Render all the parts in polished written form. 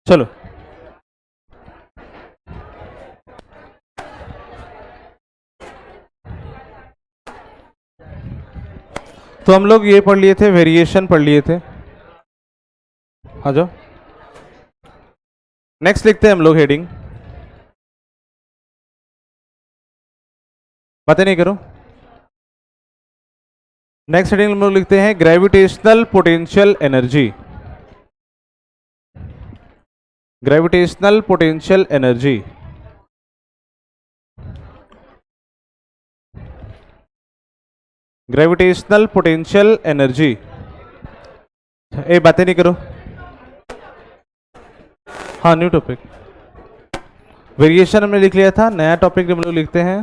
चलो तो हम लोग ये पढ़ लिए थे, वेरिएशन पढ़ लिए थे। आ जाओ नेक्स्ट लिखते हैं हम लोग हेडिंग, बातें नहीं करो। नेक्स्ट हेडिंग हम लोग लिखते हैं gravitational potential energy. Gravitational potential energy, gravitational potential energy. ए बातें नहीं करो। हाँ न्यू टॉपिक, वेरिएशन हमने लिख लिया था, नया टॉपिक हम लोग लिखते हैं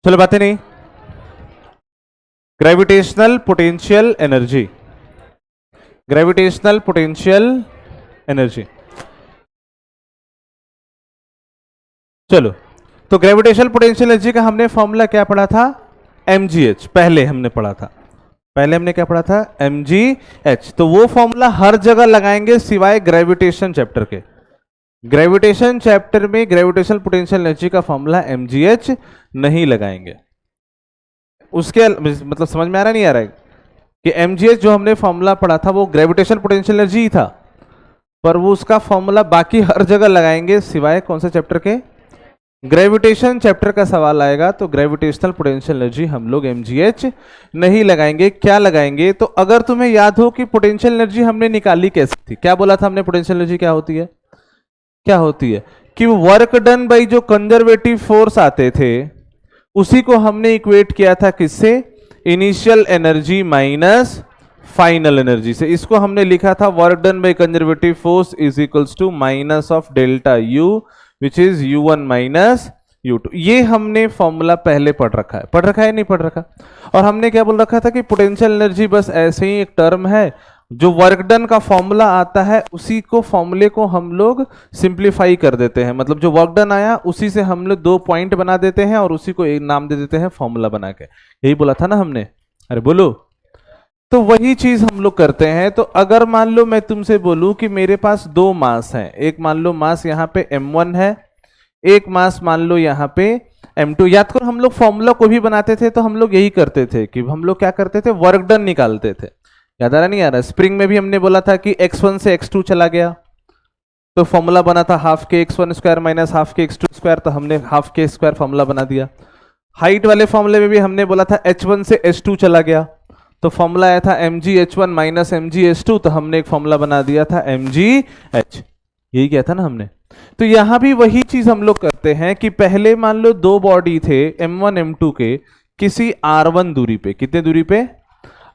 चलो बातें नहीं, gravitational potential energy, gravitational potential energy. चलो तो ग्रेविटेशनल पोटेंशियल एनर्जी का हमने फॉर्मूला क्या पढ़ा था, mgh। पहले हमने पढ़ा था, पहले हमने क्या पढ़ा था, mgh। तो वो फॉर्मूला हर जगह लगाएंगे सिवाय ग्रेविटेशन चैप्टर के। ग्रेविटेशन चैप्टर में ग्रेविटेशनल पोटेंशियल एनर्जी का फॉर्मूला mgh नहीं लगाएंगे। उसके मतलब समझ में आ रहा नहीं आ रहा है कि mgh जो हमने फॉर्मूला पढ़ा था वो ग्रेविटेशनल पोटेंशियल एनर्जी ही था, पर वो उसका फॉर्मूला बाकी हर जगह लगाएंगे सिवाय कौन से चैप्टर के, ग्रेविटेशन चैप्टर का सवाल आएगा तो ग्रेविटेशनल पोटेंशियल एनर्जी हम लोग mgh नहीं लगाएंगे। क्या लगाएंगे, तो अगर तुम्हें याद हो कि पोटेंशियल एनर्जी हमने निकाली कैसे थी, क्या बोला था हमने, पोटेंशियल एनर्जी क्या होती है, क्या होती है कि वर्क डन बाई जो कंजर्वेटिव फोर्स आते थे उसी को हमने इक्वेट किया था किससे, initial energy minus final energy से। इसको हमने लिखा था work done by conservative force is equals to minus of delta U which is u1 minus u2। ये हमने फॉर्मूला पहले पढ़ रखा है नहीं पढ़ रखा। और हमने क्या बोल रखा था कि पोटेंशियल एनर्जी बस ऐसे ही एक टर्म है, जो वर्क डन का फॉर्मूला आता है उसी को फॉर्मूले को हम लोग सिंप्लीफाई कर देते हैं, मतलब जो वर्क डन आया उसी से हम लोग 2 पॉइंट बना देते हैं और उसी को एक नाम दे देते हैं फॉर्मूला बना के। यही बोला था ना हमने, अरे बोलो। तो वही चीज हम लोग करते हैं। तो अगर मान लो मैं तुमसे बोलूं कि मेरे पास 2 मास हैं, एक मान लो मास यहाँ पे m1 है, एक मास मान लो यहाँ पे m2। याद करो हम लोग फॉर्मूला को भी बनाते थे तो हम लोग यही करते थे कि हम लोग क्या करते थे, वर्क डन निकालते थे। याद आ रहा नहीं आ रहा, स्प्रिंग में भी हमने बोला था कि x1 से x2 चला गया तो फॉर्मूला बना था हाफ के x1 स्क्वायर माइनस हाफ के x2 स्क्वायर, तो हमने हाफ के स्क्वायर फॉर्मूला बना दिया। हाइट वाले फॉर्मूले में भी हमने बोला था h1 से h2 चला गया तो फॉर्मूला आया था mgh1 माइनस mgh2, तो हमने एक फॉर्मूला बना दिया था mgh। यही किया था ना हमने। तो यहां भी वही चीज हम लोग करते हैं कि पहले मान लो 2 बॉडी थे m1 m2 के किसी r1 दूरी पे, कितने दूरी पे,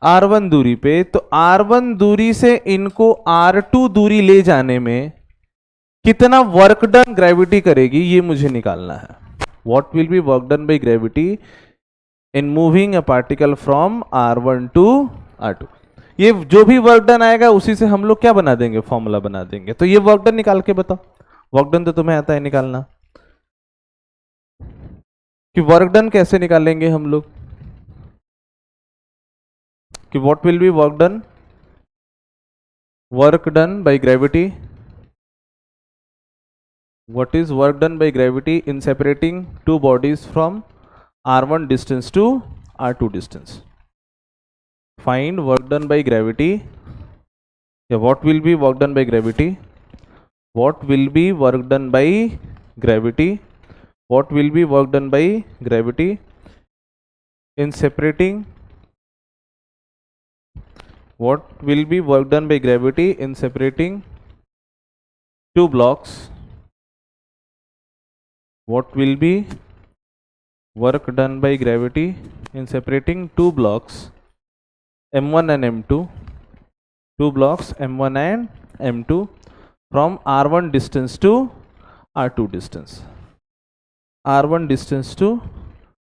r1 दूरी पे। तो r1 दूरी से इनको r2 दूरी ले जाने में कितना वर्क डन ग्रेविटी करेगी ये मुझे निकालना है। What will be work done by gravity in moving a particle from r1 to r2। ये जो भी वर्क डन आएगा उसी से हम लोग क्या बना देंगे, फॉर्मूला बना देंगे। तो ये वर्क डन निकाल के बताओ, वर्क डन तो तुम्हें आता है निकालना, कि वर्क डन कैसे निकालेंगे हम लोग, कि what will be work done by gravity, what is work done by gravity in separating 2 bodies from r1 distance to r2 distance। Find work done by gravity, what will be work done by gravity, what will be work done by gravity, what will be work done by gravity in separating, what will be work done by gravity in separating 2 blocks, what will be work done by gravity in separating 2 blocks m1 and m2, 2 blocks m1 and m2 from r1 distance to r2 distance, r1 distance to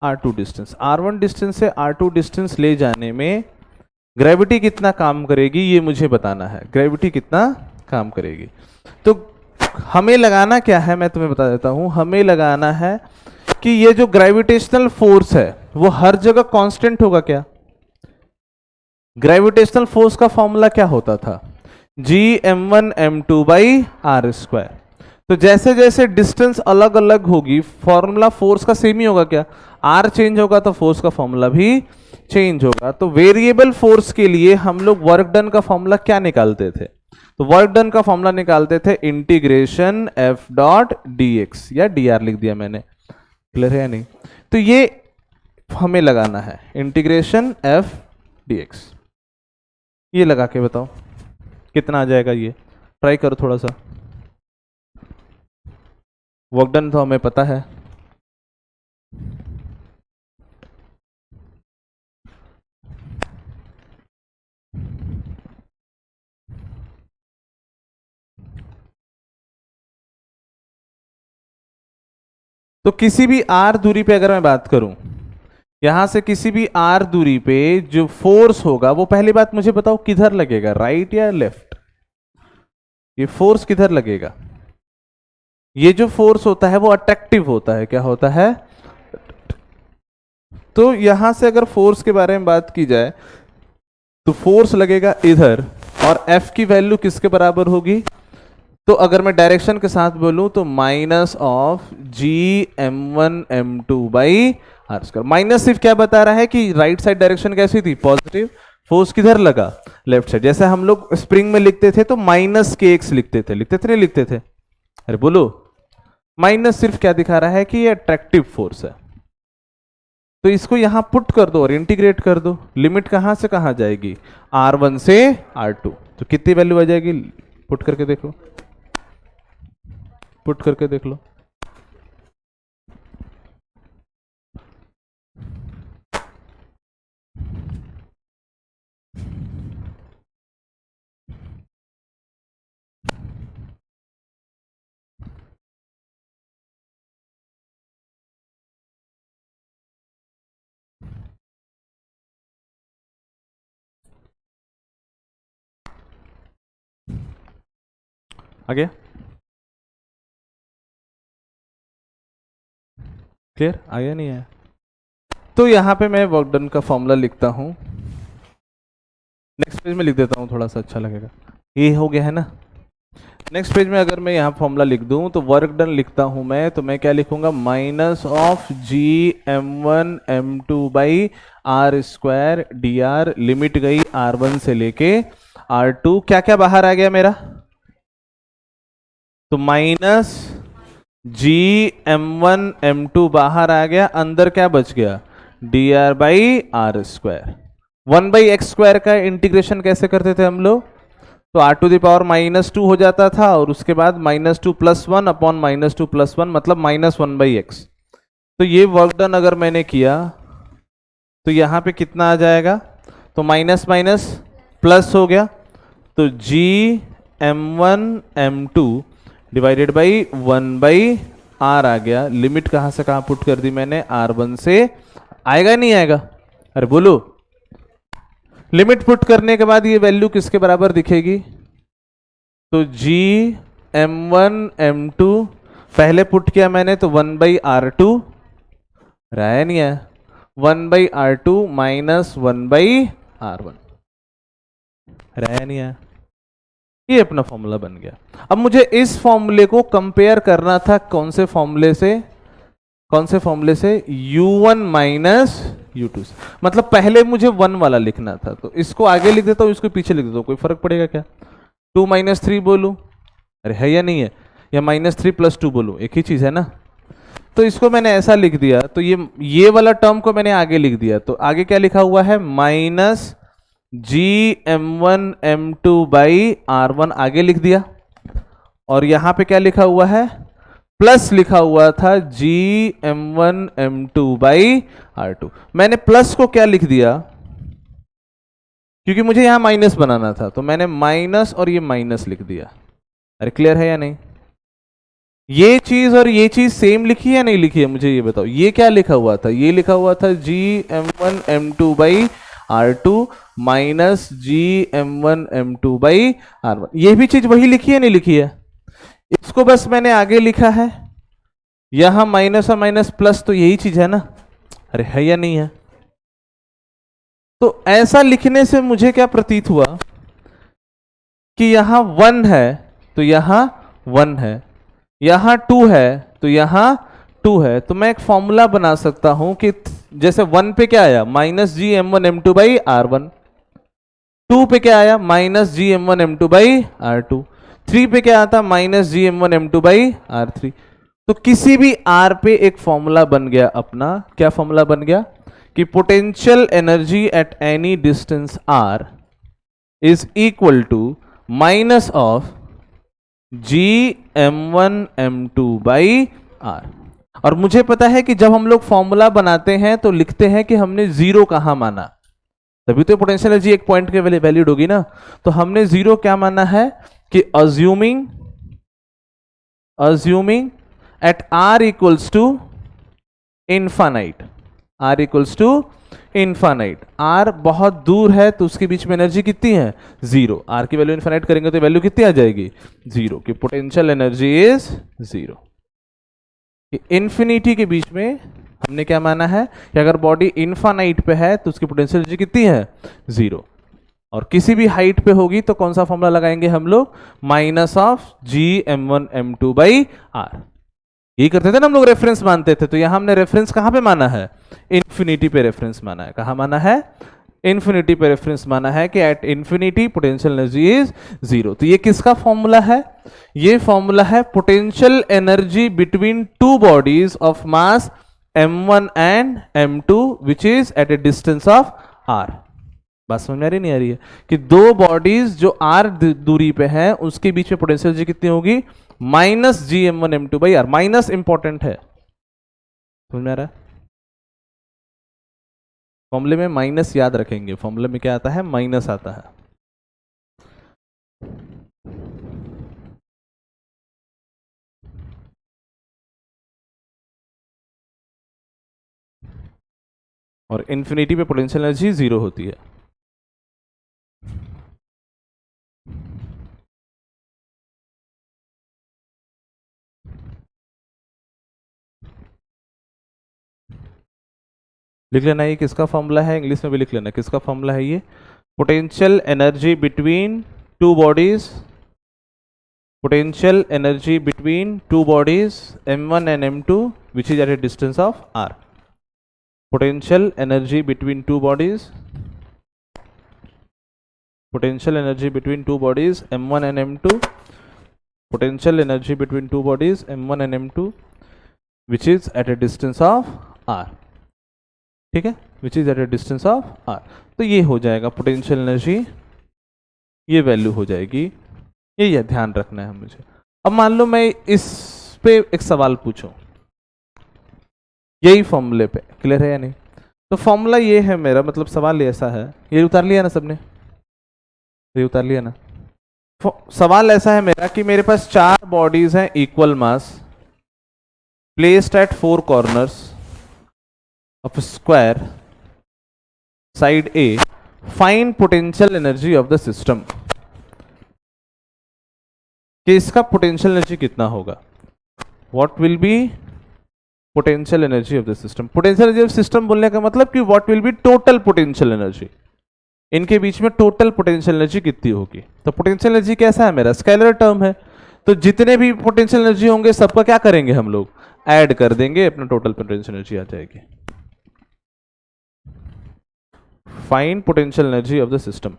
r2 distance। r1 distance से r2 distance ले जाने में gravity कितना काम करेगी ये मुझे बताना है, ग्रेविटी कितना काम करेगी। तो हमें लगाना क्या है, मैं तुम्हें बता देता हूं। हमें लगाना है कि ये जो ग्रेविटेशनल फोर्स है वो हर जगह कांस्टेंट होगा क्या। ग्रेविटेशनल फोर्स का फॉर्मूला क्या होता था, Gm1m2/r²। तो जैसे जैसे डिस्टेंस अलग अलग होगी फॉर्मूला फोर्स का सेम ही होगा क्या। आर चेंज होगा तो फोर्स का फॉर्मूला भी चेंज होगा। तो वेरिएबल फोर्स के लिए हम लोग वर्क डन का फॉर्मूला क्या निकालते थे, तो वर्क डन का फॉर्मूला निकालते थे integration F dot D x, या डी आर लिख दिया मैंने, क्लियर है या नहीं। तो ये हमें लगाना है इंटीग्रेशन एफ डी एक्स। ये लगा के बताओ कितना आ जाएगा, ये ट्राई करो थोड़ा सा। वर्क डन तो हमें पता है, तो किसी भी आर दूरी पे अगर मैं बात करूं, यहां से किसी भी आर दूरी पे जो फोर्स होगा वो पहली बात मुझे बताओ किधर लगेगा, राइट या लेफ्ट। ये फोर्स किधर लगेगा, ये जो फोर्स होता है वो अट्रैक्टिव होता है, क्या होता है। तो यहां से अगर फोर्स के बारे में बात की जाए तो फोर्स लगेगा इधर, और एफ की वैल्यू किसके बराबर होगी, तो अगर मैं डायरेक्शन के साथ बोलूं तो माइनस ऑफ Gm1m2/r²। माइनस सिर्फ क्या बता रहा है कि राइट साइड डायरेक्शन कैसी थी, पॉजिटिव। फोर्स किधर लगा, लेफ्ट साइड। जैसे हम लोग स्प्रिंग में लिखते थे तो -kx लिखते थे, नहीं लिखते थे, अरे बोलो। माइनस सिर्फ क्या दिखा रहा है कि ये अट्रैक्टिव फोर्स है। तो इसको यहां पुट कर दो और इंटीग्रेट कर दो। लिमिट कहां से कहां जाएगी, R1 से R2। तो कितनी वैल्यू आ जाएगी, पुट करके देख लो, पुट करके देख लो। आ गया, क्लियर, आया नहीं आया। तो यहां पे मैं वर्क डन का फॉर्मूला लिखता हूं, नेक्स्ट पेज में लिख देता हूं, थोड़ा सा अच्छा लगेगा। ये हो गया है ना। नेक्स्ट पेज में अगर मैं यहाँ फॉर्मूला लिख दूं तो वर्क डन लिखता हूं मैं, तो मैं क्या लिखूंगा, minus of Gm1m2/r² dr। Limit गई R1 से लेके R2, क्या क्या बाहर आ गया मेरा, तो माइनस Gm1m2 बाहर आ गया, अंदर क्या बच गया, dr/r²। 1/x² का इंटीग्रेशन कैसे करते थे हम लोग, तो r⁻⁻2 हो जाता था, और उसके बाद -2 + 1 अपॉन -2 + 1 मतलब -1/x। तो ये वर्क डन अगर मैंने किया तो यहाँ पे कितना आ जाएगा, तो माइनस माइनस प्लस हो गया, तो Gm1m2 डिवाइडेड बाई 1/r आ गया। लिमिट कहाँ से कहाँ पुट कर दी मैंने, R1 से, आएगा नहीं आएगा, अरे बोलो। लिमिट पुट करने के बाद ये वैल्यू किसके बराबर दिखेगी, तो Gm1m2 पहले पुट किया मैंने तो 1/r2, रहा नहीं है, 1/r2 माइनस 1/r1, रहा नहीं है। ये अपना फॉर्मूला बन गया। अब मुझे इस फॉर्मूले को कंपेयर करना था कौन से फॉर्मूले से, u1 माइनस u2 से। मतलब पहले मुझे 1 वाला लिखना था, तो इसको आगे लिख देता हूं, इसको पीछे लिख देता हूं, कोई फर्क पड़ेगा क्या। 2 - 3 बोलूं, अरे है या नहीं है, या -3 + 2 बोलूं, एक ही चीज है ना। तो इसको मैंने ऐसा लिख दिया, तो ये वाला टर्म को मैंने आगे लिख दिया। तो आगे क्या लिखा हुआ है, माइनस Gm1m2/r1 आगे लिख दिया, और यहां पे क्या लिखा हुआ है, प्लस लिखा हुआ था Gm1m2/r2। मैंने प्लस को क्या लिख दिया, क्योंकि मुझे यहां माइनस बनाना था, तो मैंने माइनस और ये माइनस लिख दिया। अरे क्लियर है या नहीं, ये चीज और ये चीज सेम लिखी है या नहीं लिखी है, मुझे ये बताओ। ये क्या लिखा हुआ था, ये लिखा हुआ था Gm1m2/r2 माइनस Gm1m2/r1। ये भी चीज वही लिखी है नहीं लिखी है। उसको बस मैंने आगे लिखा है, यहां माइनस और माइनस प्लस, तो यही चीज है ना, अरे है या नहीं है? तो ऐसा लिखने से मुझे क्या प्रतीत हुआ कि यहां 1 है तो यहां 1 है, यहां 2 है तो यहां 2 है। तो मैं एक फॉर्मूला बना सकता हूं कि जैसे 1 पे क्या आया, minus G M one M two by R one, 2 पे क्या आया, minus G M one M two by R two, 3 पे क्या आता, minus G M one M two by R three. तो किसी भी आर पे एक फॉर्मूला बन गया अपना, क्या फॉर्मूला बन गया कि potential energy at any distance R is equal to minus of G M one M two by R. और मुझे पता है कि जब हम लोग फॉर्मूला बनाते हैं तो लिखते हैं कि हमने जीरो कहां माना, तभी तो पोटेंशियल एनर्जी एक पॉइंट के वैलिड होगी ना। तो हमने जीरो क्या माना है कि assuming at R equals to infinite, R equals to infinite, R बहुत दूर है तो उसके बीच में एनर्जी कितनी है, जीरो। आर की वैल्यू इनफाइनाइट करेंगे तो वैल्यू कितनी आ जाएगी, जीरो, कि potential energy is zero. Infinity के बीच में हमने क्या माना है कि अगर बॉडी इनफाइनाइट पे है तो उसकी पोटेंशियल एनर्जी कितनी है, जीरो। और किसी भी हाइट पे होगी तो कौन सा फॉर्मूला लगाएंगे हम लोग, minus of G M one M two by R. यही करते थे ना हम लोग, रेफरेंस मानते थे। तो यहां हमने रेफरेंस कहां पे माना है, इन्फिनिटी पे रेफरेंस माना है। कहां माना है, इन्फिनिटी पे रेफरेंस माना है कि at infinity potential energy is zero. तो ये किसका फॉर्मूला है, ये फॉर्मूला है potential energy between two bodies of mass m1 and m2 which is at a distance of r। बात समझ में आ रही नहीं आ रही है कि दो बॉडीज जो r दूरी पे हैं उसके बीच में पोटेंशियल एनर्जी कितनी होगी, minus G M one M two by R. Minus important है, समझ में आ रहा है? फॉर्मूले में माइनस याद रखेंगे, फॉर्मूले में क्या आता है, माइनस आता है। और इन्फिनिटी पे पोटेंशियल एनर्जी जीरो होती है। लिख लेना ये किसका फॉर्मूला है, इंग्लिश में भी लिख लेना किसका फॉर्मूला है ये, potential energy between two bodies, potential energy between two bodies m1 and m2 which is at a distance of r. Potential energy between two bodies, potential energy between two bodies m1 and m2, potential energy between two bodies m1 and m2 which is at a distance of r. ठीक है, which is at a distance of r. तो ये हो जाएगा potential energy, ये value हो जाएगी, ये ध्यान रखना है मुझे। अब मान लो मैं इस पे एक सवाल पूछूं यही फॉर्मूले पे, क्लियर है या नहीं? तो फॉर्मूला ये है मेरा, मतलब सवाल ऐसा है, ये उतार लिया ना सबने, ये उतार लिया ना? सवाल ऐसा है मेरा कि मेरे पास चार बॉडीज हैं equal mass, placed at four corners of square, side A, find potential energy of the system. कि इसका पोटेंशियल एनर्जी कितना होगा, what will B potential energy of the system. Potential energy of system बोलने का मतलब कि what will B total potential energy, इनके बीच में टोटल पोटेंशियल एनर्जी कितनी होगी। तो पोटेंशियल एनर्जी कैसा है मेरा, स्केलर टर्म है, तो जितने भी पोटेंशियल एनर्जी होंगे सबका क्या करेंगे हम लोग, ऐड कर देंगे, अपना टोटल पोटेंशियल एनर्जी आ जाएगी। Find potential energy of the system.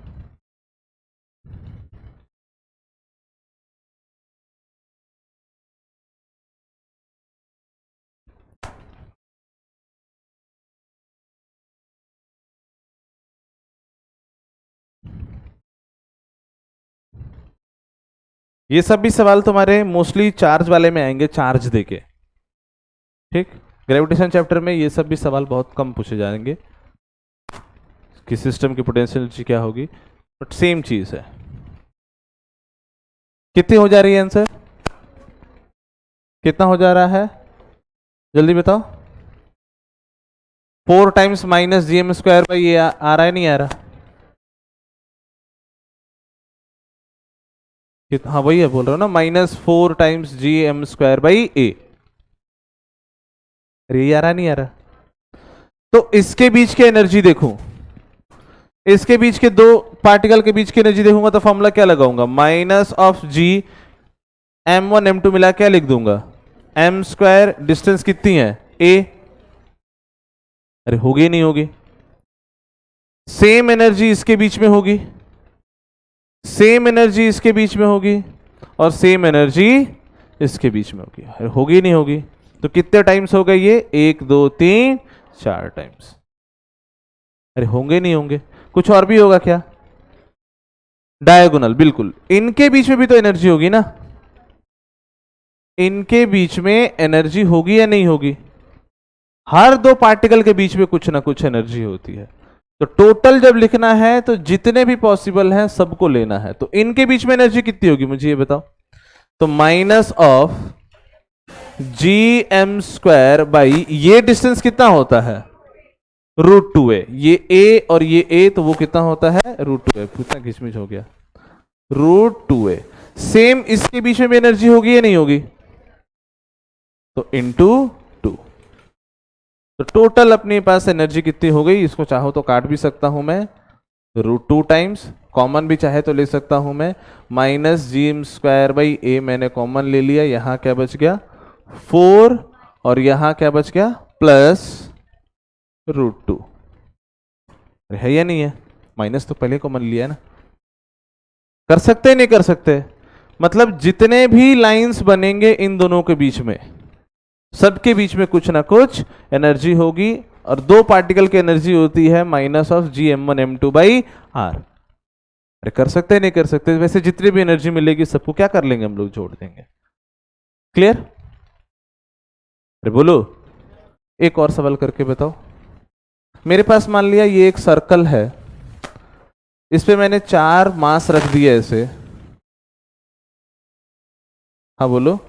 ये सब भी सवाल तुम्हारे मोस्टली चार्ज वाले में आएंगे, चार्ज देके, ठीक। ग्रेविटेशन चैप्टर में ये सब भी सवाल बहुत कम पूछे जाएंगे कि सिस्टम की पोटेंशियल एनर्जी क्या होगी, बट सेम चीज है। कितनी हो जा रही है आंसर, कितना हो जा रहा है, जल्दी बताओ। 4 times minus G M square by ये आ रहा है नहीं आ रहा, हाँ वही है बोल रहा हूँ ना, -4 times G M square by A. अरे ये आ रहा नहीं आ रहा? तो इसके बीच की एनर्जी देखूं, इसके बीच के दो पार्टिकल के बीच की एनर्जी देखूंगा तो फॉर्मूला क्या लगाऊंगा, -g m1 m2 मिला क्या लिख दूंगा, m स्क्वायर, डिस्टेंस कितनी है a। अरे होगी नहीं होगी? सेम एनर्जी इसके बीच में होगी, सेम एनर्जी इसके बीच में होगी, और सेम एनर्जी इसके बीच में होगी। अरे होगी नहीं होगी? तो कितने टाइम्स हो गए ये, 1 2 3 4 टाइम्स। अरे होंगे नहीं होंगे? कुछ और भी होगा क्या? डायगोनल, बिल्कुल। इनके बीच में भी तो एनर्जी होगी ना, इनके बीच में एनर्जी होगी या नहीं होगी? हर दो पार्टिकल के बीच में कुछ ना कुछ एनर्जी होती है। तो टोटल जब लिखना है तो जितने भी पॉसिबल हैं सबको लेना है। तो इनके बीच में एनर्जी कितनी होगी मुझे ये बताओ। तो minus of G M square by, ये डिस्टेंस कितना होता है, √2a। ये a और ये a, तो वो कितना होता है, √2a। कितना घिसमिस हो गया, √2a। सेम इसके बीच में भी एनर्जी होगी या नहीं होगी? तो इंटू 2। तो टोटल अपने पास एनर्जी कितनी हो गई, इसको चाहो तो काट भी सकता हूं मैं, √2 टाइम्स, कॉमन भी चाहे तो ले सकता हूं मैं, -gm²/a मैंने कॉमन ले लिया। यहां क्या बच गया, 4, और यहां क्या बच गया, +√2। है या नहीं है? माइनस तो पहले कॉमन लिया है ना। कर सकते नहीं कर सकते? मतलब जितने भी लाइंस बनेंगे इन दोनों के बीच में, सबके बीच में कुछ ना कुछ एनर्जी होगी, और दो पार्टिकल की एनर्जी होती है -GM1m2/r। अरे कर सकते नहीं कर सकते? वैसे जितनी भी एनर्जी मिलेगी सबको क्या कर लेंगे हम लोग, जोड़ देंगे। क्लियर? अरे बोलो, एक और सवाल करके बताओ। मेरे पास मान लिया ये एक सर्कल है, इस पे मैंने 4 मास रख दिए ऐसे। हाँ बोलो,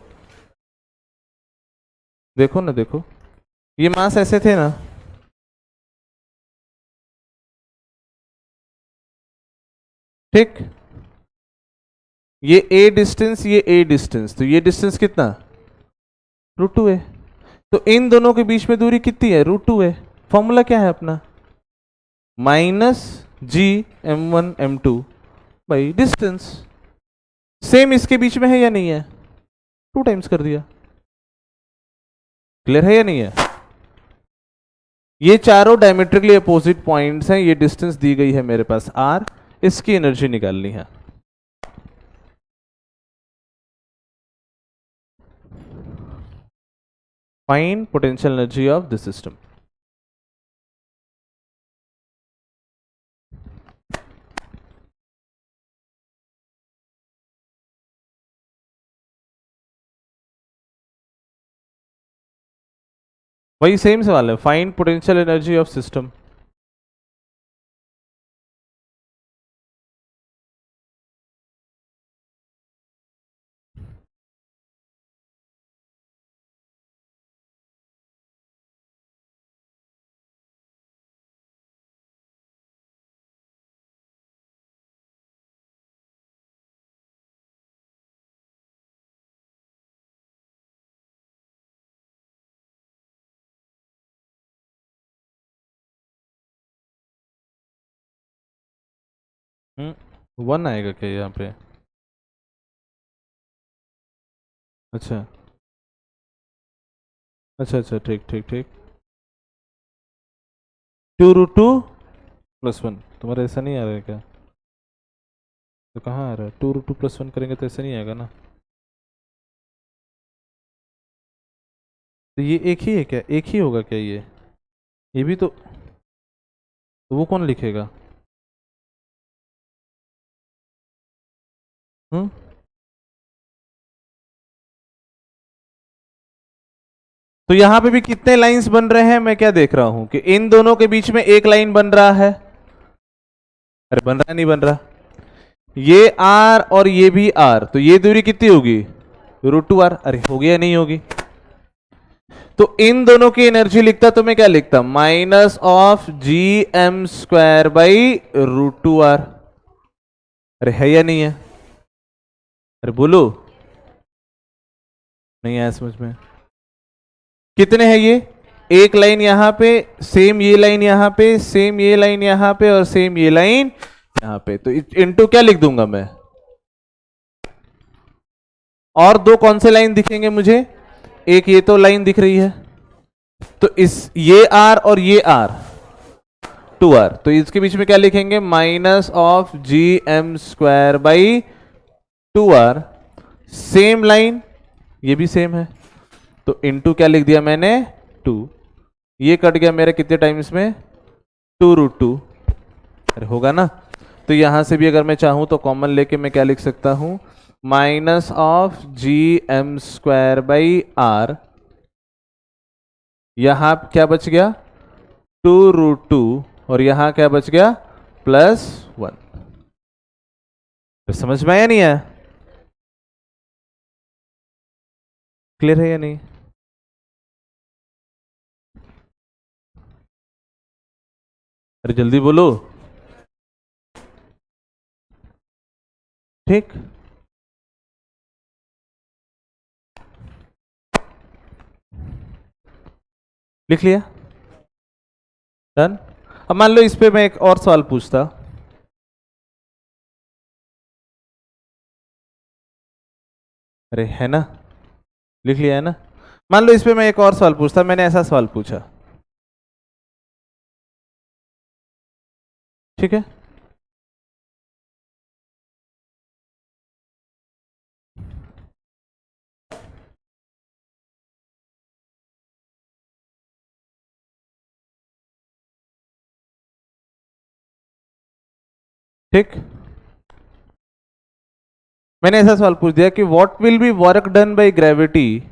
देखो ना देखो, ये मास ऐसे थे ना, ठीक? ये a डिस्टेंस, ये a डिस्टेंस, तो ये डिस्टेंस कितना, √2a। तो इन दोनों के बीच में दूरी कितनी है, √2a। फॉर्मूला क्या है अपना, -GM1m2/डिस्टेंस। सेम इसके बीच में है या नहीं है, 2 टाइम्स कर दिया। क्लियर है या नहीं है? ये चारों डायमेट्रिकली अपोजिट पॉइंट्स हैं, ये डिस्टेंस दी गई है मेरे पास r, इसकी एनर्जी निकालनी है। Find potential energy of the system. वही सेम सवाल है, find potential energy of system. One आएगा क्या यहाँ पे? अच्छा अच्छा अच्छा, ठीक ठीक ठीक। 2√2+1, तुम्हारा ऐसा नहीं आ रहा है क्या? तो कहाँ आ रहा है, 2√2+1 करेंगे तो ऐसा नहीं आएगा ना। तो ये एक ही है क्या, एक ही होगा क्या ये भी तो वो कौन लिखेगा? हम्म, तो यहां पे भी कितने लाइंस बन रहे हैं, मैं क्या देख रहा हूं कि इन दोनों के बीच में एक लाइन बन रहा है। अरे बन रहा नहीं बन रहा? ये r और ये भी r, तो ये दूरी कितनी होगी, √2r। अरे हो गया नहीं होगी? तो इन दोनों की एनर्जी लिखता तो मैं क्या लिखता, -GM²/√2r। अरे है या नहीं है? अरे बोलो, नहीं आया समझ में? कितने हैं ये? एक लाइन यहां पे, सेम ये लाइन यहां पे, सेम ये लाइन यहां पे, और सेम ये लाइन यहां पे। तो इनटू क्या लिख दूंगा मैं? और दो कौन से लाइन दिखेंगे मुझे? एक ये तो लाइन दिख रही है, तो इस ये आर और ये आर 2r, तो इसके बीच में क्या लिखेंगे? Minus of G M square by 2r। Same line, ये भी सेम है, तो इनटू क्या लिख दिया मैंने? 2। ये कट गया मेरे कितने टाइम्स में? 2√2। अरे होगा ना? तो यहां से भी अगर मैं चाहूं तो कॉमन लेके मैं क्या लिख सकता हूं? Minus of G M square by R. यहां क्या बच गया? 2√2, और यहां क्या बच गया? +1। तो समझ में आया नहीं आया? क्लियर है या नहीं? अरे जल्दी बोलो। ठीक, लिख लिया? डन। अब मान लो इस पे मैं एक और सवाल पूछता। अरे है ना, लिख लिया है ना? मान लो इस पे मैं एक और सवाल पूछता। मैंने ऐसा सवाल पूछा, ठीक है? ठीक, मैंने ऐसा सवाल पूछ दिया कि what will be work done by gravity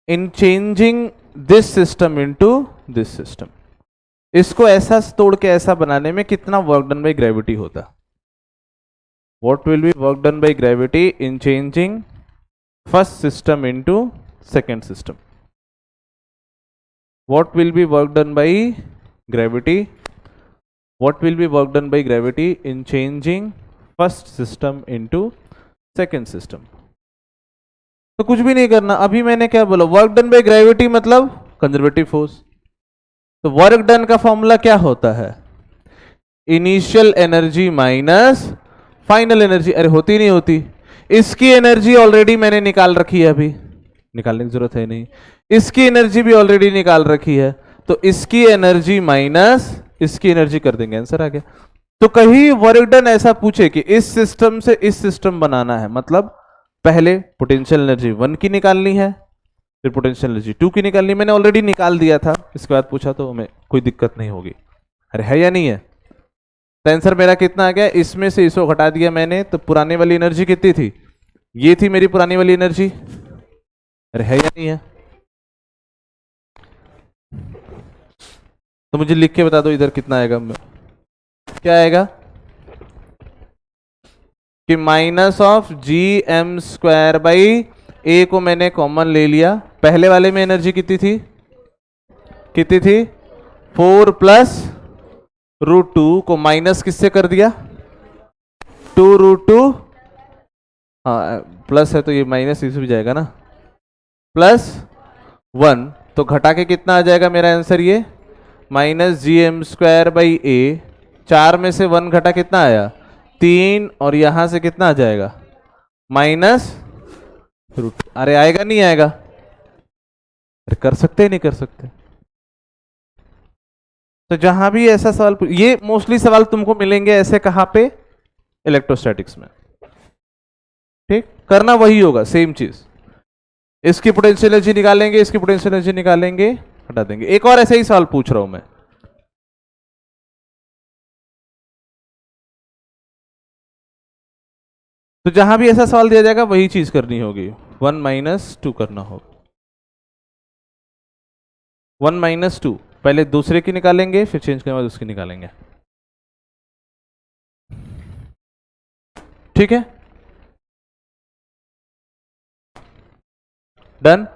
in changing this system into this system. इसको ऐसा तोड़ के ऐसा बनाने में कितना वर्क डन बाय ग्रेविटी होता? What will be work done by gravity in changing first system into second system? What will be work done by gravity, what will be work done by gravity in changing first system into second system? तो कुछ भी नहीं करना। अभी मैंने क्या बोला? Work done by gravity मतलब कंजर्वेटिव फोर्स। तो वर्क डन का फॉर्मूला क्या होता है? Initial energy minus final energy. अरे होती नहीं होती? इसकी एनर्जी ऑलरेडी मैंने निकाल रखी है, अभी निकालने की जरूरत है नहीं। इसकी एनर्जी भी ऑलरेडी निकाल रखी है, तो इसकी एनर्जी माइनस इसकी एनर्जी कर देंगे, आंसर आ गया। तो कहीं वर्क डन ऐसा पूछे कि इस सिस्टम से इस सिस्टम बनाना है, मतलब पहले पोटेंशियल एनर्जी 1 की निकालनी है, फिर पोटेंशियल एनर्जी 2 की निकालनी। मैंने ऑलरेडी निकाल दिया था, इसके बाद पूछा तो हमें कोई दिक्कत नहीं होगी। अरे है या नहीं है? तो आंसर मेरा कितना आ गया? इसमें से इसको घटा दिया मैंने, तो पुरानी वाली एनर्जी कितनी थी? ये थी मेरी पुरानी वाली एनर्जी। अरे है या नहीं है? तो मुझे लिख के बता दो इधर कितना आएगा। क्या आएगा कि minus of G M square by A को मैंने कॉमन ले लिया। पहले वाले में एनर्जी कितनी थी? कितनी थी? 4 प्लस √2 को माइनस किससे कर दिया? 2√2। हाँ प्लस है तो ये माइनस इसे भी जाएगा ना, +1। तो घटा के कितना आ जाएगा मेरा आंसर? ये minus G M square by A. 4 में से 1 घटा कितना आया? 3, और यहां से कितना आ जाएगा? -√। अरे आएगा नहीं आएगा? अरे कर सकते नहीं कर सकते? तो जहां भी ऐसा सवाल, ये मोस्टली सवाल तुमको मिलेंगे ऐसे कहां पे? इलेक्ट्रोस्टैटिक्स में। ठीक, करना वही होगा, सेम चीज। इसकी पोटेंशियल एनर्जी निकालेंगे, इसकी पोटेंशियल एनर्जी निकालेंगे, हटा देंगे। एक और ऐसा ही सवाल पूछ रहा हूं मैं। तो जहां भी ऐसा सवाल दिया जाएगा वही चीज करनी होगी, 1 - 2 करना होगा। 1 - 2 पहले दूसरे की निकालेंगे, फिर चेंज करने के बाद उसकी निकालेंगे। ठीक है, डन।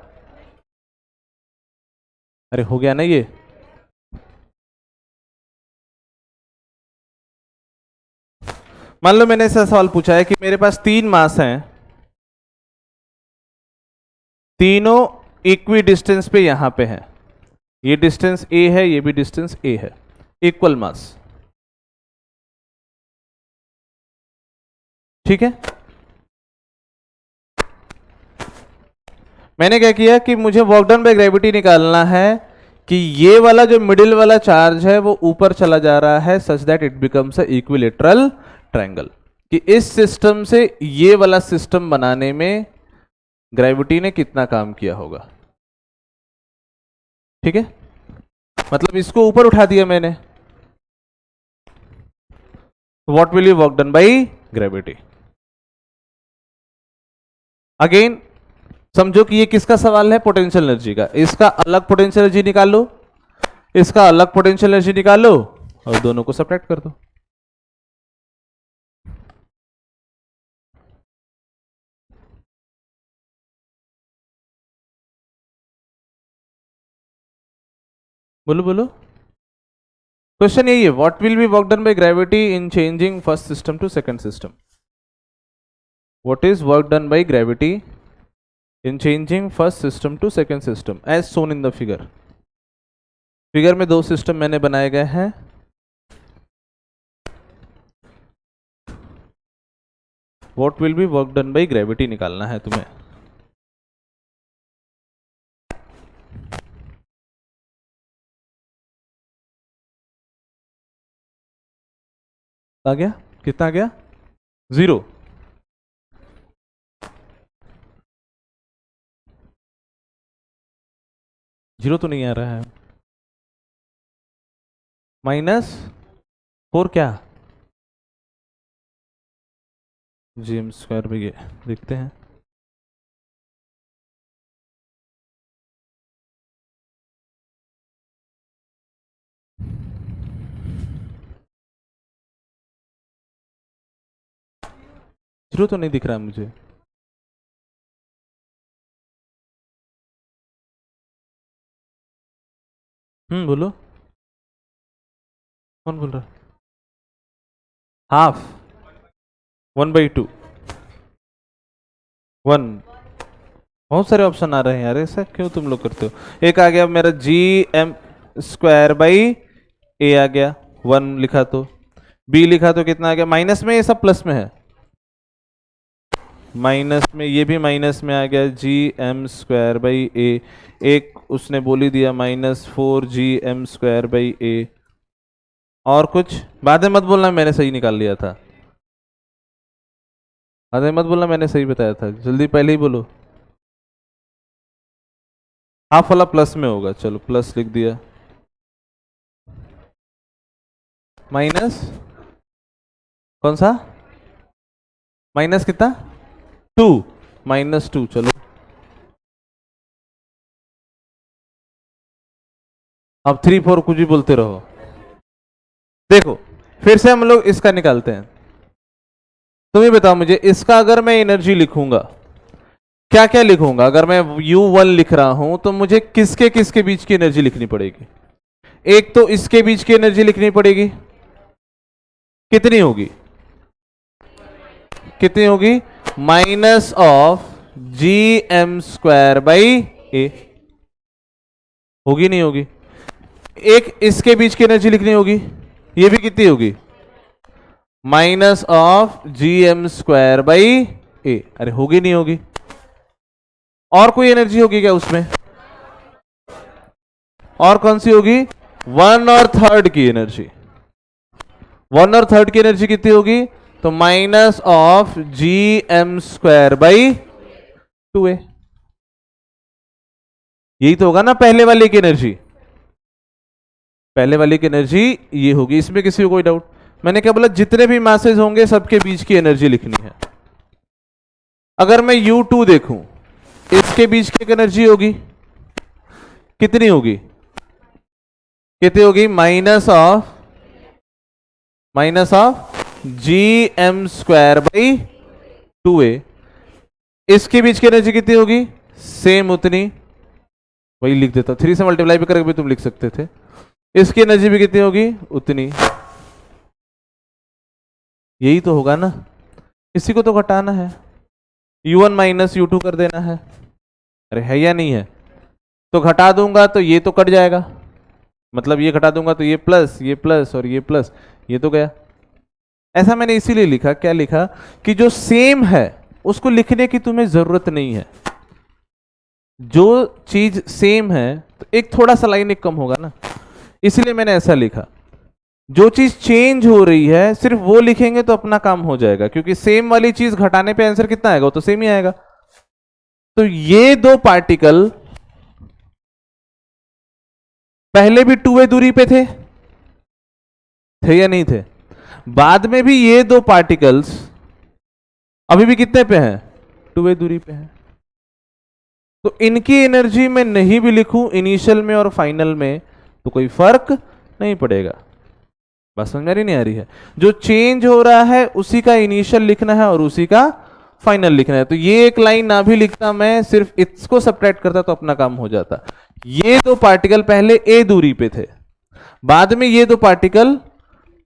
अरे हो गया ना ये? मान लो मैंने ऐसा सवाल पूछा है कि मेरे पास 3 मास हैं, तीनों इक्वी डिस्टेंस पे यहां पे है, ये डिस्टेंस ए है, ये भी डिस्टेंस ए है, इक्वल मास, ठीक है। मैंने क्या किया कि मुझे वर्क डन बाय ग्रेविटी निकालना है कि ये वाला जो मिडिल वाला चार्ज है वो ऊपर चला जा रहा है such that it becomes a equilateral triangle, कि इस सिस्टम से ये वाला सिस्टम बनाने में ग्रेविटी ने कितना काम किया होगा, ठीक है। मतलब इसको ऊपर उठा दिया मैंने, what will you work done by gravity. Again समझो कि ये किसका सवाल है, पोटेंशियल एनर्जी का। इसका अलग पोटेंशियल एनर्जी निकाल लो, इसका अलग पोटेंशियल एनर्जी निकाल लो और दोनों को सब्ट्रैक्ट कर दो। बोलो बोलो, क्वेश्चन यही है, what will be work done by gravity in changing first system to second system. What is work done by gravity in changing first system to second system as shown in the figure. Figure में दो system मैंने बनाए गए हैं, what will be work done by gravity निकालना है तुम्हें। आ गया, कितना आ गया, 0। जीरो तो नहीं आ रहा है, -4 क्या, gm² भी ये देखते हैं। जीरो तो नहीं दिख रहा है मुझे, बोलो, कौन बोल रहा, हाफ, 1/2, 1। बहुत सारे ऑप्शन आ रहे हैं यार, ऐसा क्यों तुम लोग करते हो। एक आ गया मेरा gm² a आ गया, 1 लिखा तो, b लिखा तो कितना आ गया, माइनस में, ये सब प्लस में है, माइनस में, ये भी माइनस में आ गया, gm² a। एक उसने बोल ही दिया -4 gm² a। और कुछ बाद में मत बोलना, मैंने सही निकाल लिया था, बाद में मत बोलना मैंने सही बताया था, जल्दी पहले ही बोलो। हाफ वाला प्लस में होगा, चलो प्लस लिख दिया, माइनस कौन सा, माइनस कितना, 2, -2, चलो अब 3 4 कुछ भी बोलते रहो। देखो फिर से हम लोग इसका निकालते हैं, तुम ही बताओ मुझे, इसका अगर मैं एनर्जी लिखूंगा, क्या क्या लिखूंगा, अगर मैं U1 लिख रहा हूं तो मुझे किसके किसके बीच की एनर्जी लिखनी पड़ेगी। एक तो इसके बीच की एनर्जी लिखनी पड़ेगी, कितनी होगी, कितनी होगी, -gm²a, होगी नहीं होगी। एक इसके बीच की एनर्जी लिखनी होगी, ये भी कितनी होगी, -gm²a, अरे होगी नहीं होगी। और कोई एनर्जी होगी क्या उसमें, और कौन सी होगी, 1/3 की एनर्जी, 1/3 की एनर्जी कितनी होगी, तो -gm²2a, यही तो होगा ना पहले वाले की एनर्जी, पहले वाले की एनर्जी ये होगी, इसमें किसी को कोई डाउट। मैंने क्या बोला, जितने भी मासेज होंगे सबके बीच की एनर्जी लिखनी है। अगर मैं U2 देखूं, इसके बीच की एनर्जी होगी, कितनी होगी, कितनी होगी, -gm²2a। इसके बीच की एनर्जी कितनी होगी, सेम उतनी, वही लिख देता, 3 से मल्टीप्लाई भी करके भी तुम लिख सकते थे। इसकी एनर्जी भी कितनी होगी, उतनी, यही तो होगा ना, इसी को तो घटाना है, U1 - U2 कर देना है, अरे है या नहीं है? तो घटा दूंगा तो ये तो कट जाएगा, मतलब ये घटा दूंगा तो ये प्लस और ये प्लस, ये तो गया। ऐसा मैंने इसीलिए लिखा, क्या लिखा कि जो सेम है उसको लिखने की तुम्हें जरूरत नहीं है। जो चीज सेम है तो एक थोड़ा सा लाइन एक कम होगा ना, इसलिए मैंने ऐसा लिखा। जो चीज चेंज हो रही है सिर्फ वो लिखेंगे तो अपना काम हो जाएगा, क्योंकि सेम वाली चीज घटाने पे आंसर कितना आएगा, वो तो सेम ही आएगा। तो ये दो पार्टिकल पहले भी 2a दूरी पे थे या नहीं थे? बाद में भी ये दो पार्टिकल्स अभी भी कितने पे हैं, 2a दूरी पे हैं। तो इनकी एनर्जी में नहीं भी लिखूं इनिशियल में और फाइनल में तो कोई फर्क नहीं पड़ेगा। बात समझ में नहीं आ रही है? जो चेंज हो रहा है उसी का इनिशियल लिखना है और उसी का फाइनल लिखना है। तो ये एक लाइन ना भी लिखता मैं, सिर्फ इसको सब्ट्रैक्ट करता तो अपना काम हो जाता। ये दो पार्टिकल पहले a दूरी पे थे, बाद में ये दो पार्टिकल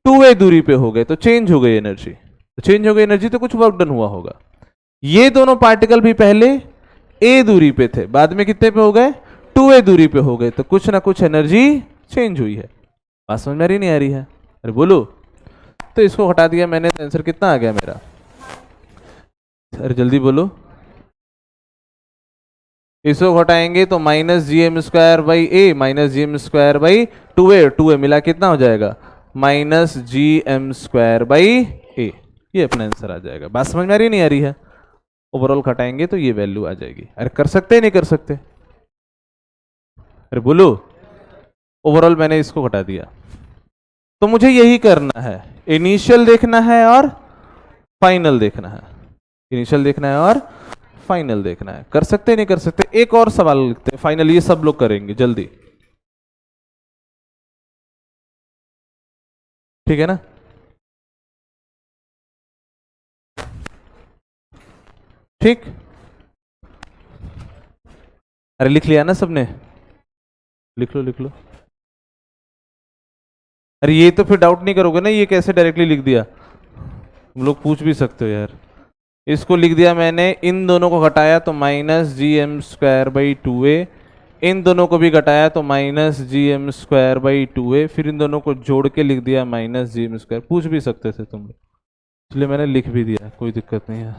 2a दूरी पे हो गए, तो चेंज हो गई एनर्जी। तो चेंज हो गई एनर्जी तो कुछ वर्क डन हुआ होगा। ये दोनों पार्टिकल भी पहले a दूरी पे थे, बाद में कितने पे हो गए, 2a दूरी पे हो गए, तो कुछ ना कुछ एनर्जी चेंज हुई है। बात समझ में नहीं आ रही है? अरे बोलो। तो इसको हटा दिया मैंने, तो आंसर कितना आ गया मेरा? अरे जल्दी बोलो। इसको घटाएंगे तो -gm² माइनस -gm² मिला कितना हो जाएगा, -gm²/a। ये अपना आंसर आ जाएगा। बात समझ में आ रही नहीं आ रही है? ओवरऑल घटाएंगे तो ये वैल्यू आ जाएगी। अरे कर सकते नहीं कर सकते? अरे बोलो। ओवरऑल मैंने इसको घटा दिया, तो मुझे यही करना है, इनिशियल देखना है और फाइनल देखना है। इनिशियल देखना है और फाइनल देखना है। कर सकते नहीं कर सकते? एक और सवाल लिखते हैं, फाइनल ये सब लोग करेंगे जल्दी, ठीक है ना? ठीक, अरे लिख लिया ना सबने? लिख लो लिख लो। अरे ये तो फिर डाउट नहीं करोगे ना ये कैसे डायरेक्टली लिख दिया? तुम लोग पूछ भी सकते हो यार। इसको लिख दिया मैंने, इन दोनों को घटाया तो -gm²/2a, इन दोनों को भी घटाया तो -gm²/2a, फिर इन दोनों को जोड़ के लिख दिया -gm²। पूछ भी सकते थे तुम लोग, इसलिए मैंने लिख भी दिया, कोई दिक्कत नहीं है।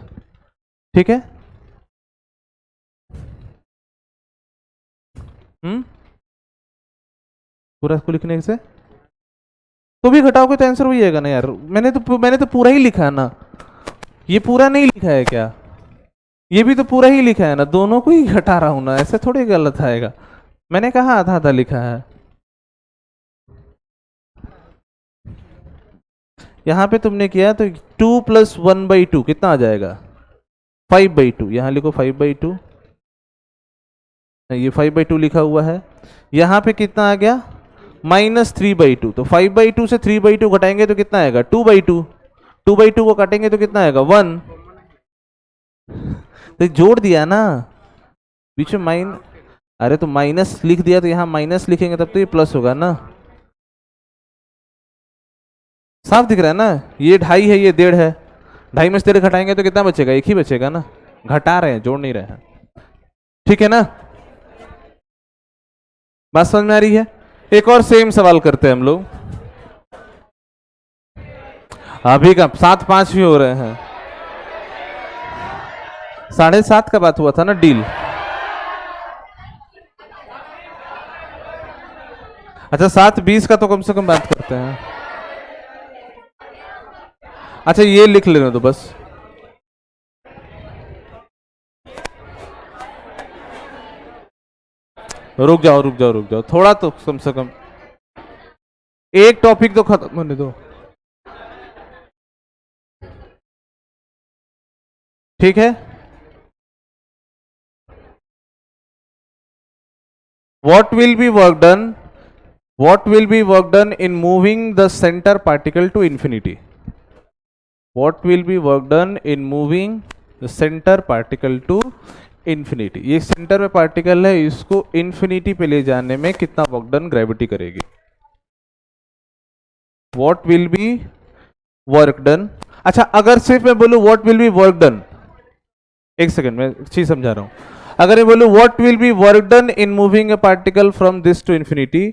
ठीक है? पूरा इसको लिखने से तो भी घटाओगे तो आंसर वही आएगा ना यार। मैंने तो पूरा ही लिखा है ना, ये पूरा नहीं लिखा है क्या? ये भी तो पूरा ही लिखा है ना, दोनों को ही घटा रहा हूं ना, ऐसे थोड़ी गलत आएगा। मैंने कहा आधा आधा लिखा है। यहां पे तुमने किया तो 2 + 1/2 कितना आ जाएगा, 5/2। यहां लिखो 5/2, ये 5/2 लिखा हुआ है। यहां पे कितना आ गया, -3/2। तो 5/2 से 3/2 घटाएंगे तो कितना आएगा, 2/2। 2/2 को काटेंगे तो कितना आएगा, 1। तो जोड़ दिया ना बीच में अरे तो माइनस लिख दिया, तो यहां माइनस लिखेंगे तब तो ये प्लस होगा ना। साफ दिख रहा है ना? ये 2.5 है, ये 1.5 है। 2.5 में से 1.5 घटाएंगे तो कितना बचेगा, एक ही बचेगा ना। घटा रहे हैं, जोड़ नहीं रहे हैं। ठीक है ना? बात समझ में आ रही है? एक और सेम सवाल करते हैं हम लोग। अभी का 7-5 भी हो रहे हैं। 7:30 का बात हुआ था ना डील। अच्छा 7:20 का तो कम से कम बात करते हैं। अच्छा ये लिख लेना तो बस। रुक जाओ थोड़ा तो कम से कम एक टॉपिक तो खत्म होने दो। ठीक है? What will be work done in moving the center particle to infinity? What will be work done in moving the center particle to infinity? ये सेंटर में पार्टिकल है, इसको इंफिनिटी पे ले जाने में कितना वर्क डन ग्रेविटी करेगी? What will be work done? अच्छा अगर सिर्फ मैं बोलूं what will be work done, एक सेकंड मैं चीज समझा रहा हूं। अगर मैं बोलूं what will be work done in moving a particle from this to infinity,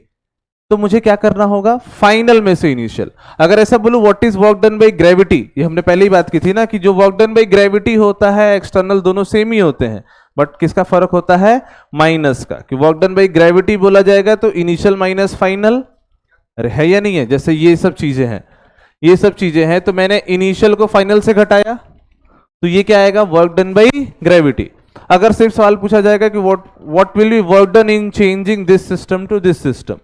तो मुझे क्या करना होगा, फाइनल में से इनिशियल। अगर ऐसा बोलूं what is work done by gravity, ये हमने पहले ही बात की थी ना कि जो वर्क डन बाय ग्रेविटी होता है एक्सटर्नल दोनों सेम ही होते हैं, बट किसका फर्क होता है, माइनस का। कि वर्क डन बाय ग्रेविटी बोला जाएगा तो इनिशियल माइनस फाइनल, अरे है या नहीं है, जैसे ये सब चीजें हैं, ये सब चीजें हैं, तो मैंने इनिशियल को फाइनल से घटाया तो ये क्या आएगा, वर्क डन बाय ग्रेविटी। अगर सिर्फ सवाल पूछा जाएगा कि what will be work done in changing this system to this system,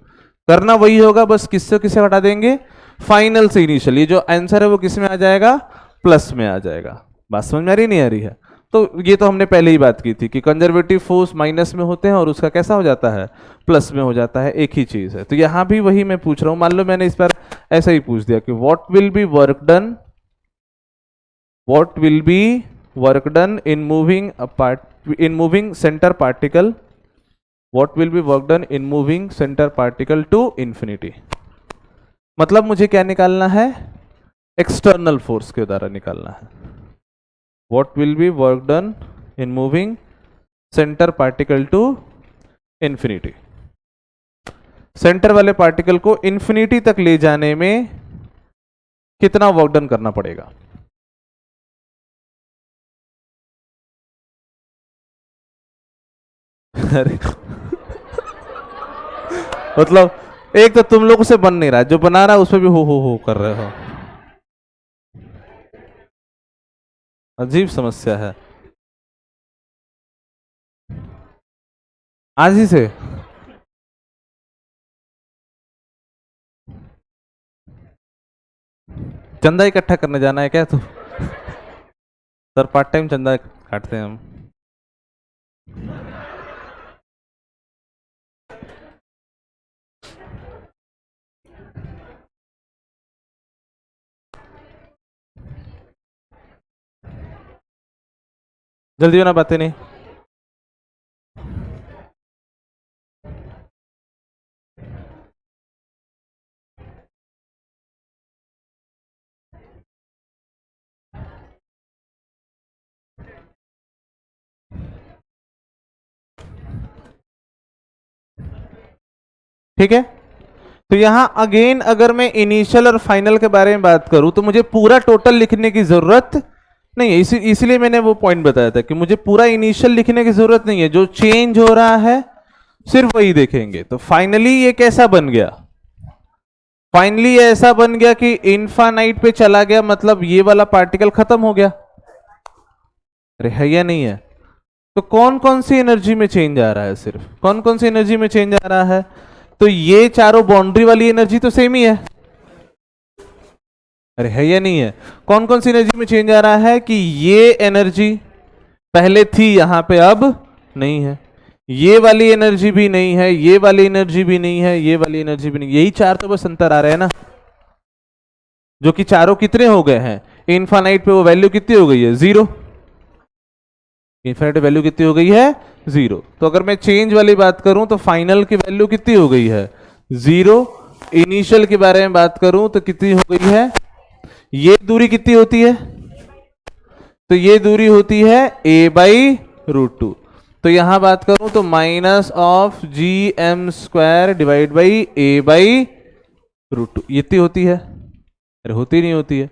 करना वही होगा, बस किससे किससे हटा देंगे, फाइनल से इनिशियल। ये जो आंसर है वो किस में आ जाएगा, प्लस में आ जाएगा। बात समझ में आ रही नहीं आ रही है? तो ये तो हमने पहले ही बात की थी कि कंजर्वेटिव फोर्स माइनस में होते हैं और उसका कैसा हो जाता है, प्लस में हो जाता है, एक ही चीज है। तो यहां भी वही मैं पूछ रहा हूं, मान लो मैंने इस बार ऐसा ही पूछ दिया कि what will be work done, what will be work done in moving centre particle, what will be work done in moving center particle to infinity। मतलब मुझे क्या निकालना है, एक्सटर्नल फोर्स के द्वारा निकालना है। what will be work done in moving center particle to infinity। Centre वाले पार्टिकल को इंफिनिटी तक ले जाने में कितना वर्क डन करना पड़ेगा। अरे मतलब एक तो तुम लोगों से बन नहीं रहा, जो बना रहा है उसमें भी हो कर रहे हो, अजीब समस्या है। आज ही से चंदा इकट्ठा करने जाना है क्या तू? सर पार्ट टाइम चंदा काटते हैं हम। जल्दी होना, बातें नहीं। ठीक है, तो यहां अगेन अगर मैं इनिशियल और फाइनल के बारे में बात करूं तो मुझे पूरा टोटल लिखने की जरूरत नहीं है। इसलिए मैंने वो पॉइंट बताया था कि मुझे पूरा इनिशियल लिखने की जरूरत नहीं है, जो चेंज हो रहा है सिर्फ वही देखेंगे। तो फाइनली ये कैसा बन गया, फाइनली ऐसा बन गया कि इनफाइनाइट पे चला गया, मतलब ये वाला पार्टिकल खत्म हो गया। अरे है या नहीं है? तो कौन कौन सी एनर्जी में चेंज आ रहा है, सिर्फ कौन कौन सी एनर्जी में चेंज आ रहा है, तो ये चारों बाउंड्री वाली एनर्जी तो सेम ही है। अरे है या नहीं है? कौन कौन सी एनर्जी में चेंज आ रहा है कि ये एनर्जी पहले थी यहां पे अब नहीं है, ये वाली एनर्जी भी नहीं है, ये वाली एनर्जी भी नहीं है, ये वाली एनर्जी भी नहीं, यही चार तो बस अंतर आ रहे हैं ना, जो कि चारों कितने हो गए हैं, इनफाइनाइट पे वो वैल्यू कितनी हो गई है, जीरो। इनफाइनाइट वैल्यू कितनी हो गई है, जीरो। तो अगर मैं चेंज वाली बात करूं तो फाइनल की वैल्यू कितनी हो गई है, जीरो। इनिशियल के बारे में बात करूं तो कितनी हो गई है, ये दूरी कितनी होती है, तो ये दूरी होती है a/√2। तो यहां बात करूं तो minus of gm² divide by a/√2, ये इतनी होती है, अरे होती नहीं होती है।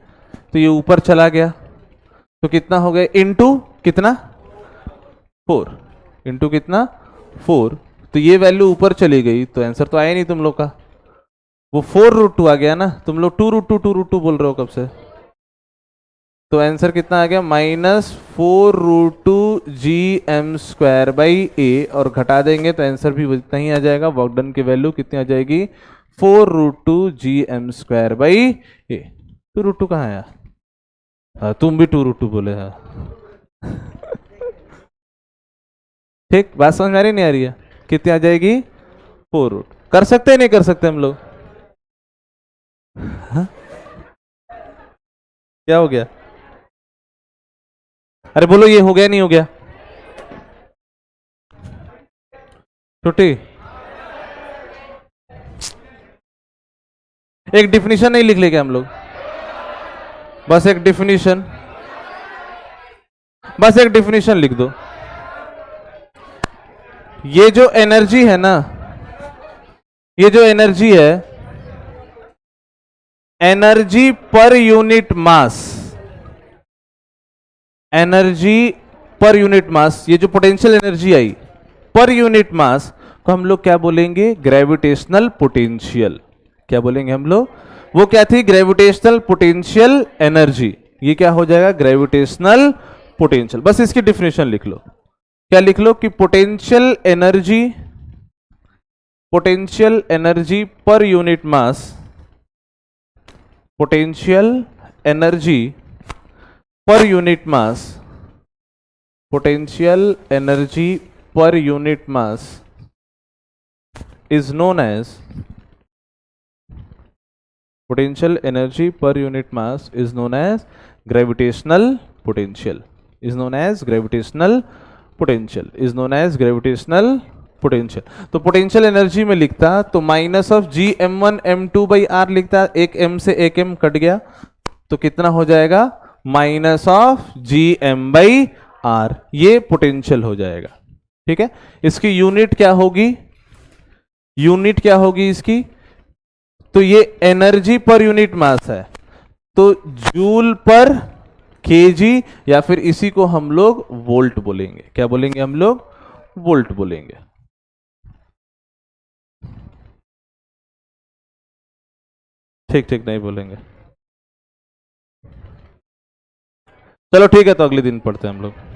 तो ये ऊपर चला गया तो कितना हो गया, इनटू कितना 4, इंटू कितना 4, तो ये वैल्यू ऊपर चली गई, तो आंसर तो आया नहीं तुम लोग का, वो 4√2 आ गया ना। तुम लोग 2√2 बोल रहे हो कब से, तो आंसर कितना आ गया, -4√2 gm² बाई a, और घटा देंगे तो आंसर भी इतना ही आ जाएगा। वर्क डन की वैल्यू कितनी आ जाएगी, 4√2 gm² बाई a। 2√2 कहाँ आया, हाँ तुम भी 2√2 बोले हैं। ठीक, बात समझ में आ रही नहीं आ रही है, कितनी आ जाएगी, 4√2। कर सकते हैं नहीं कर सकते हम लोग, हाँ? क्या हो गया, अरे बोलो ये हो गया नहीं हो गया, छुट्टी। एक डिफिनीशन नहीं लिख लेंगे हम लोग, बस एक डिफिनीशन, बस एक डिफिनीशन लिख दो, ये जो एनर्जी है ना, ये जो एनर्जी है, energy per unit mass, energy per unit mass, ये जो पोटेंशियल एनर्जी आई पर यूनिट मास को हम लोग क्या बोलेंगे? Gravitational potential. क्या बोलेंगे हम लोग? वो क्या थी? Gravitational potential energy. ये क्या हो जाएगा? Gravitational potential. बस इसकी डिफिनेशन लिख लो। क्या लिख लो? कि potential energy per unit mass, potential energy per unit mass, potential energy per unit mass is known as, potential energy per unit mass is known as gravitational potential, is known as gravitational potential, is known as gravitational potential। तो potential energy में लिखता तो minus of G M one M two by R लिखता, एक M से एक M cut गया तो कितना हो जाएगा? Minus of G M by R, ये पोटेंशियल हो जाएगा। ठीक है, इसकी यूनिट क्या होगी? यूनिट क्या होगी इसकी? तो ये एनर्जी पर यूनिट मास है, तो जूल पर केजी, या फिर इसी को हम लोग वोल्ट बोलेंगे। क्या बोलेंगे हम लोग? वोल्ट बोलेंगे। ठीक ठीक नहीं बोलेंगे। चलो ठीक है, तो अगले दिन पढ़ते हैं हम लोग।